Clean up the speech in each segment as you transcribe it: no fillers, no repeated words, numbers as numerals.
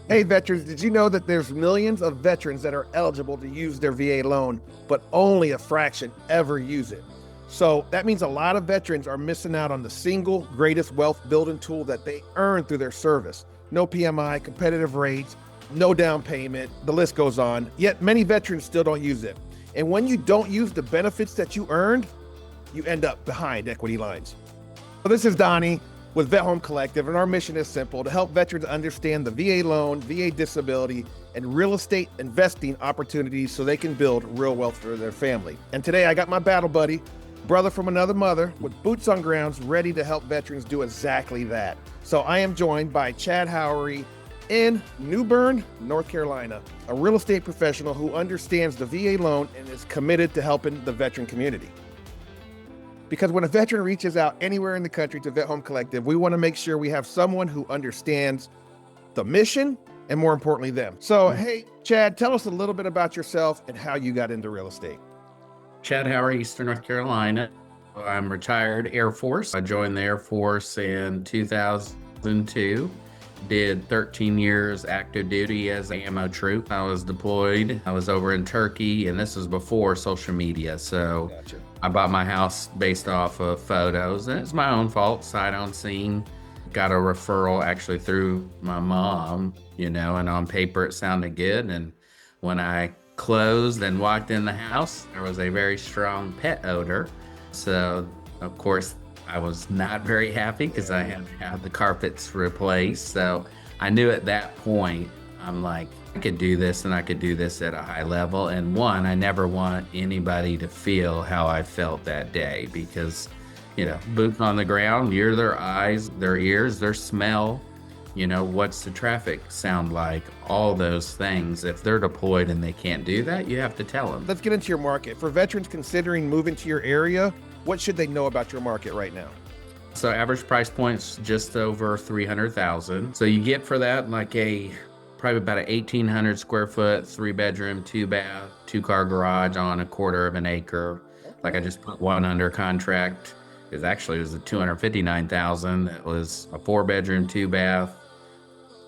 Hey, veterans, did you know that there's millions of veterans that are eligible to use their VA loan, but only a fraction ever use it? So that means a lot of veterans are missing out on the single greatest wealth building tool that they earn through their service. No PMI, competitive rates, no down payment, the list goes on. Yet many veterans still don't use it. And when you don't use the benefits that you earned, you end up behind equity lines. So this is Donnie with Vet Home Collective, and our mission is simple: to help veterans understand the VA loan, VA disability, and real estate investing opportunities so they can build real wealth for their family. And today I got my battle buddy, brother from another mother, with boots on grounds, ready to help veterans do exactly that. So I am joined by Chad Howery in New Bern, North Carolina, a real estate professional who understands the VA loan and is committed to helping the veteran community. Because when a veteran reaches out anywhere in the country to Vet Home Collective, we want to make sure we have someone who understands the mission and, more importantly, them. So, hey, Chad, tell us a little bit about yourself and how you got into real estate. Chad Howery, Eastern North Carolina. I'm retired Air Force. I joined the Air Force in 2002. Did 13 years active duty as an ammo troop. I was deployed. I was over in Turkey, and this was before social media. So Gotcha. I bought my house based off of photos, and it's my own fault, sight unseen. Got a referral actually through my mom, and on paper it sounded good. And when I closed and walked in the house, there was a very strong pet odor. So, of course, I was not very happy because I had to have the carpets replaced. So I knew at that point, I'm like, I could do this and I could do this at a high level. And one, I never want anybody to feel how I felt that day because, boots on the ground, you're their eyes, their ears, their smell, what's the traffic sound like, all those things. If they're deployed and they can't do that, you have to tell them. Let's get into your market. For veterans considering moving to your area, what should they know about your market right now? So average price point's just over 300,000. So you get for that like probably about an 1,800 square foot, 3-bedroom, 2-bath, 2-car garage on a quarter of an acre. Like I just put one under contract. It was a 259,000. That was a 4-bedroom, 2-bath,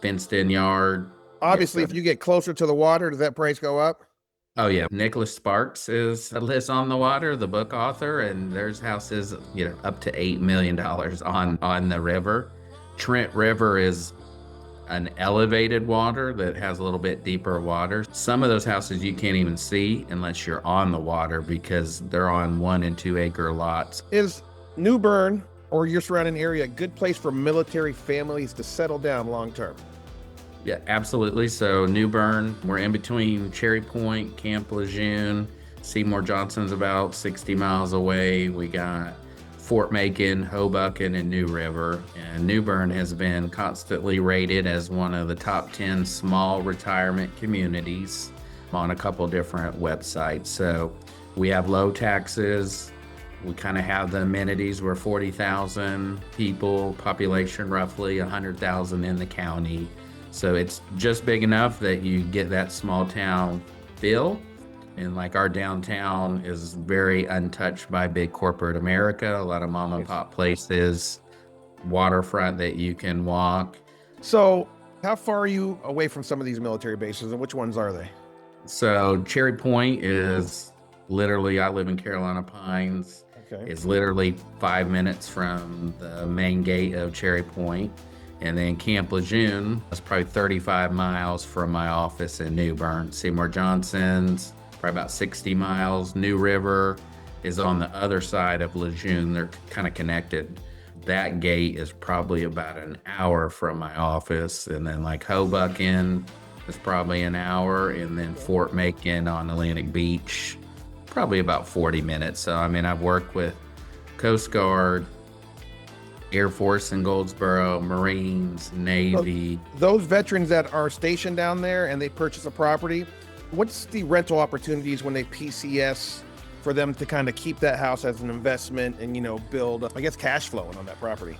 fenced in yard. Obviously, if you get closer to the water, does that price go up? Oh yeah, Nicholas Sparks lives on the water, the book author, and there's houses, up to $8 million on the river. Trent River is an elevated water that has a little bit deeper water. Some of those houses you can't even see unless you're on the water because they're on 1 and 2 acre lots. Is New Bern or your surrounding area a good place for military families to settle down long term? Yeah, absolutely. So New Bern, we're in between Cherry Point, Camp Lejeune. Seymour Johnson's about 60 miles away. We got Fort Macon, Hoboken, and New River. And New Bern has been constantly rated as one of the top 10 small retirement communities on a couple different websites. So we have low taxes. We kind of have the amenities. We're 40,000 people, population roughly 100,000 in the county. So it's just big enough that you get that small town feel. And like our downtown is very untouched by big corporate America, a lot of mom and pop places, waterfront that you can walk. So how far are you away from some of these military bases, and which ones are they? So Cherry Point is literally, I live in Carolina Pines. Okay. It's literally 5 minutes from the main gate of Cherry Point. And then Camp Lejeune is probably 35 miles from my office in New Bern. Seymour Johnson's probably about 60 miles. New River is on the other side of Lejeune. They're kind of connected. That gate is probably about an hour from my office. And then like Hoboken is probably an hour. And then Fort Macon on Atlantic Beach, probably about 40 minutes. So, I've worked with Coast Guard, Air Force in Goldsboro, Marines, Navy. Those veterans that are stationed down there and they purchase a property, what's the rental opportunities when they PCS for them to kind of keep that house as an investment and, build, cash flowing on that property?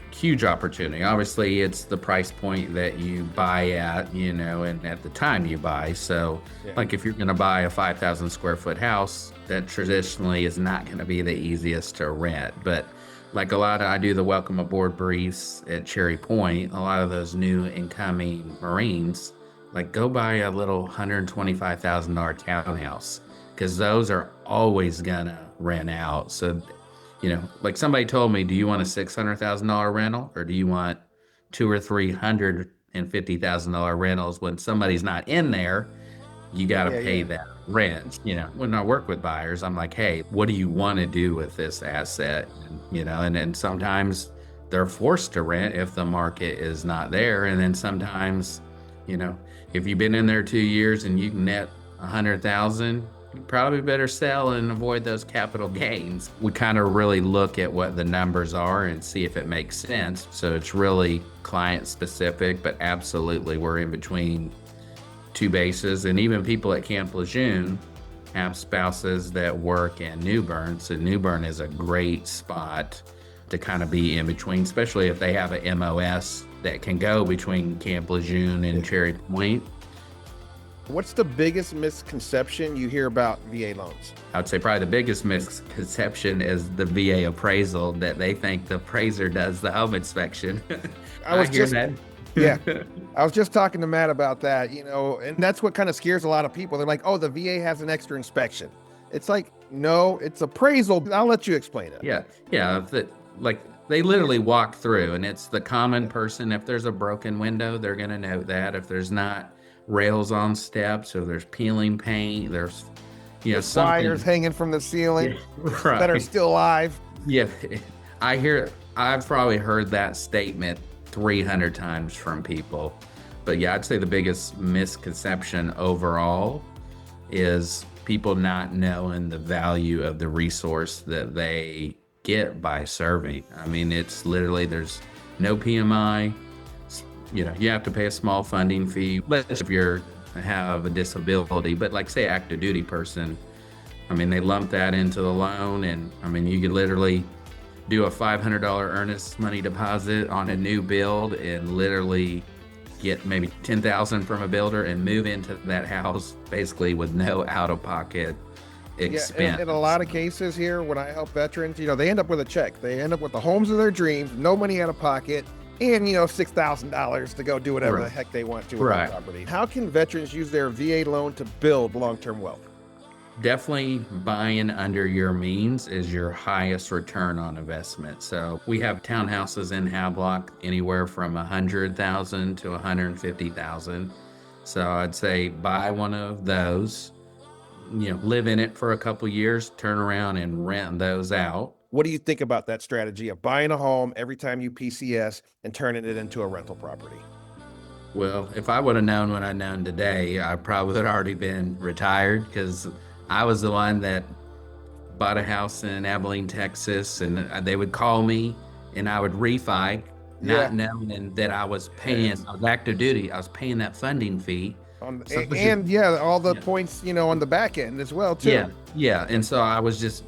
Huge opportunity. Obviously, it's the price point that you buy at, and at the time you buy. So, like if you're going to buy a 5,000 square foot house, that traditionally is not going to be the easiest to rent. But Like I do the welcome aboard briefs at Cherry Point. A lot of those new incoming Marines, like go buy a little $125,000 townhouse because those are always gonna rent out. So, like somebody told me, do you want a $600,000 rental or do you want two or $350,000 rentals when somebody's not in there? You got to Yeah, pay yeah. that rent. When I work with buyers, I'm like, hey, what do you want to do with this asset? And then sometimes they're forced to rent if the market is not there. And then sometimes, you know, if you've been in there 2 years and you can net 100,000, you probably better sell and avoid those capital gains. We kind of really look at what the numbers are and see if it makes sense. So it's really client specific, but absolutely we're in between two bases. And even people at Camp Lejeune have spouses that work in New Bern. So New Bern is a great spot to kind of be in between, especially if they have an MOS that can go between Camp Lejeune and Cherry Point. What's the biggest misconception you hear about VA loans? I would say probably the biggest misconception is the VA appraisal, that they think the appraiser does the home inspection. I was hear just, that. yeah, I was just talking to Matt about that, and that's what kind of scares a lot of people. They're like, oh, the VA has an extra inspection. It's like, no, it's appraisal. I'll let you explain it. Yeah. Like they literally walk through, and it's the common person. If there's a broken window, they're going to note that. If there's not rails on steps, or there's peeling paint, there's something, Wires hanging from the ceiling right, that are still alive. Yeah, I've probably heard that statement 300 times from people. But yeah, I'd say the biggest misconception overall is people not knowing the value of the resource that they get by serving. I mean, it's literally, there's no PMI. You have to pay a small funding fee, if you have a disability. But like say active duty person, I mean, they lump that into the loan, and I mean, you could literally do a $500 earnest money deposit on a new build and literally get maybe $10,000 from a builder and move into that house basically with no out-of-pocket expense. Yeah, in a lot of cases here, when I help veterans, they end up with a check. They end up with the homes of their dreams, no money out of pocket, and $6,000 to go do whatever the heck they want to with their property. How can veterans use their VA loan to build long-term wealth? Definitely buying under your means is your highest return on investment. So we have townhouses in Havelock anywhere from 100,000 to 150,000. So I'd say buy one of those, live in it for a couple years, turn around and rent those out. What do you think about that strategy of buying a home every time you PCS and turning it into a rental property? Well, if I would have known what I know today, I probably would have already been retired, because I was the one that bought a house in Abilene, Texas, and they would call me and I would refi, not knowing that I was paying, I was active duty, I was paying that funding fee. All the points, on the back end as well, too. Yeah. And so I was just,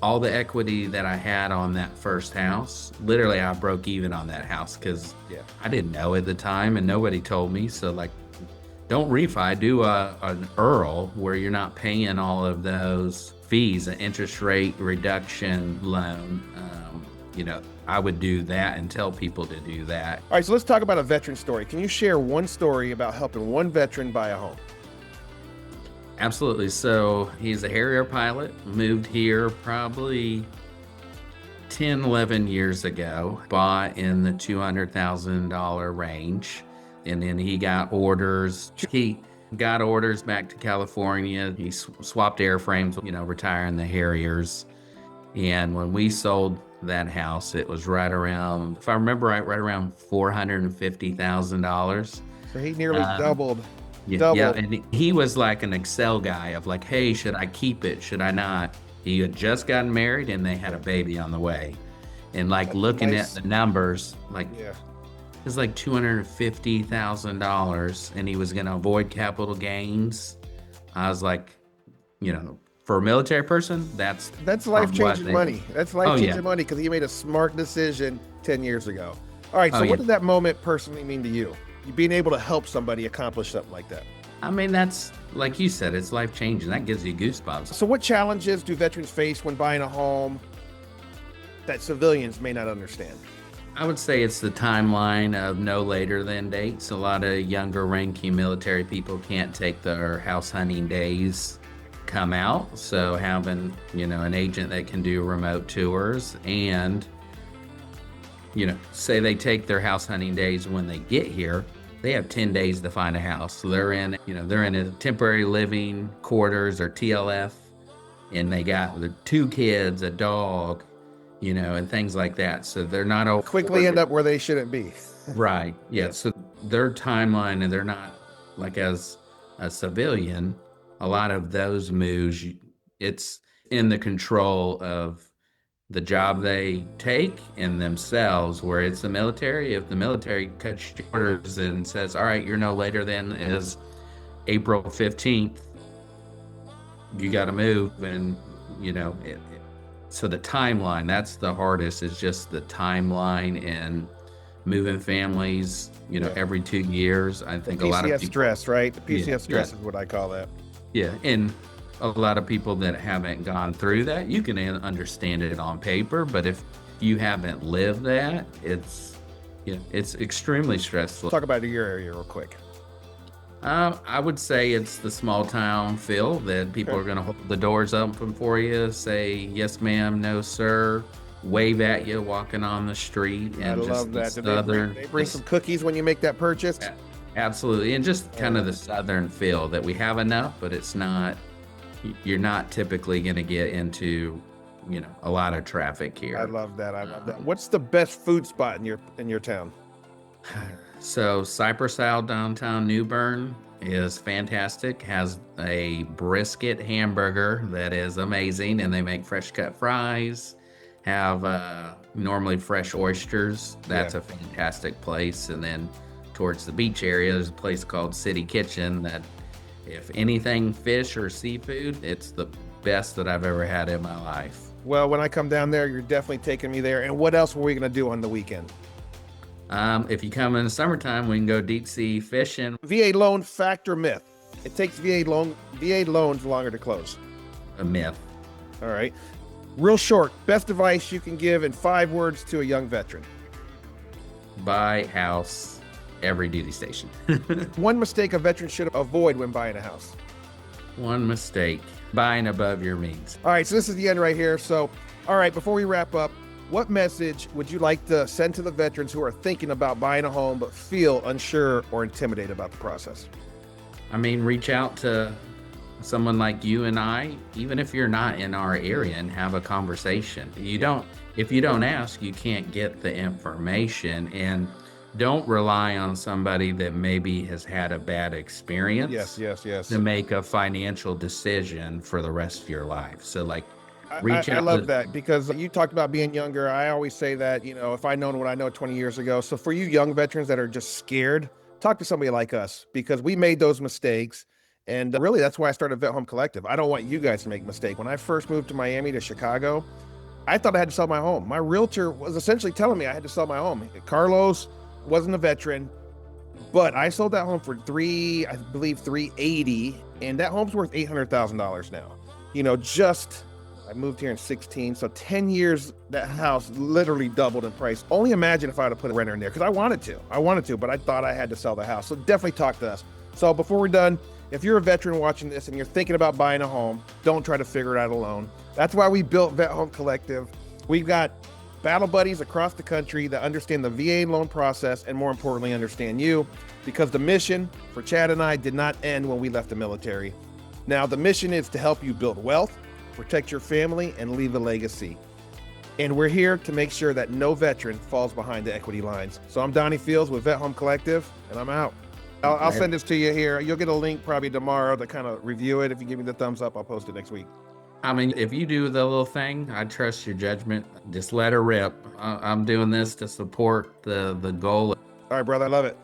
all the equity that I had on that first house, literally I broke even on that house because I didn't know at the time and nobody told me. So like, don't refi, do an IRL where you're not paying all of those fees, an interest rate reduction loan. I would do that and tell people to do that. All right, so let's talk about a veteran story. Can you share one story about helping one veteran buy a home? Absolutely. So he's a Harrier pilot, moved here probably 10, 11 years ago, bought in the $200,000 range. And then he got orders. He got orders back to California. He swapped airframes, retiring the Harriers. And when we sold that house, it was right around, if I remember right around $450,000. So he nearly doubled. Yeah, and he was like an Excel guy of like, hey, should I keep it? Should I not? He had just gotten married and they had a baby on the way. And like looking at the numbers, like it's like $250,000 and he was going to avoid capital gains. I was like, for a military person, that's life-changing money. That's life-changing money because he made a smart decision 10 years ago. All right, so what did that moment personally mean to you? You being able to help somebody accomplish something like that? I mean, that's, like you said, it's life-changing. That gives you goosebumps. So what challenges do veterans face when buying a home? that civilians may not understand? I would say it's the timeline of no later than dates. A lot of younger ranking military people can't take their house hunting days come out. So having, an agent that can do remote tours and, say they take their house hunting days when they get here, they have 10 days to find a house. So they're in a temporary living quarters or TLF, and they got the 2 kids, a dog, and things like that. So they're not Quickly end up where they shouldn't be. right. Yeah. So their timeline, and they're not like, as a civilian, a lot of those moves, it's in the control of the job they take and themselves, where it's the military. If the military cuts orders and says, all right, you're no later than is April 15th, you got to move. And, so the timeline, that's the hardest, is just the timeline and moving families, every 2 years. I think a lot of PCS people, stress, right? The PCS Yeah, stress yeah. is what I call that. Yeah, and a lot of people that haven't gone through that, you can understand it on paper, but if you haven't lived that, it's extremely stressful. Talk about your area real quick. I would say it's the small town feel that people are going to hold the doors open for you, say yes ma'am, no sir, wave at you walking on the street, and I just love the that. southern. They bring some cookies when you make that purchase. Absolutely, and just kind of the southern feel that we have enough, but it's not. You're not typically going to get into, a lot of traffic here. I love that. I love that. What's the best food spot in your town? So Cypress Isle downtown New Bern is fantastic. Has a brisket hamburger that is amazing, and they make fresh cut fries. Have normally fresh oysters. That's a fantastic place. And then towards the beach area, there's a place called City Kitchen that, if anything fish or seafood, it's the best that I've ever had in my life. Well, when I come down there, you're definitely taking me there. And what else were we going to do on the weekend? If you come in the summertime, we can go deep sea fishing. VA loan fact or myth? It takes VA loans longer to close. A myth. All right. Real short, best advice you can give in 5 words to a young veteran. Buy house every duty station. One mistake a veteran should avoid when buying a house. One mistake, buying above your means. All right, so this is the end right here. So, all right, before we wrap up, what message would you like to send to the veterans who are thinking about buying a home but feel unsure or intimidated about the process? I mean, reach out to someone like you and I, even if you're not in our area, and have a conversation. If you don't ask, you can't get the information, and don't rely on somebody that maybe has had a bad experience. Yes. To make a financial decision for the rest of your life. So I love that, because you talked about being younger. I always say that, if I'd known what I know 20 years ago. So for you young veterans that are just scared, talk to somebody like us, because we made those mistakes. And really, that's why I started Vet Home Collective. I don't want you guys to make a mistake. When I first moved to Miami to Chicago, I thought I had to sell my home. My realtor was essentially telling me I had to sell my home. Carlos wasn't a veteran, but I sold that home for $380, and that home's worth $800,000 now. I moved here in 16, so 10 years, that house literally doubled in price. Only imagine if I would have put a renter in there, because I wanted to, but I thought I had to sell the house. So definitely talk to us. So before we're done, if you're a veteran watching this and you're thinking about buying a home, don't try to figure it out alone. That's why we built Vet Home Collective. We've got battle buddies across the country that understand the VA loan process and, more importantly, understand you, because the mission for Chad and I did not end when we left the military. Now, the mission is to help you build wealth, protect your family, and leave a legacy. And we're here to make sure that no veteran falls behind the equity lines. So I'm Donnie Fields with Vet Home Collective, and I'm out. I'll send this to you here. You'll get a link probably tomorrow to kind of review it. If you give me the thumbs up, I'll post it next week. I mean, if you do the little thing, I trust your judgment. Just let her rip. I'm doing this to support the goal. All right, brother. I love it.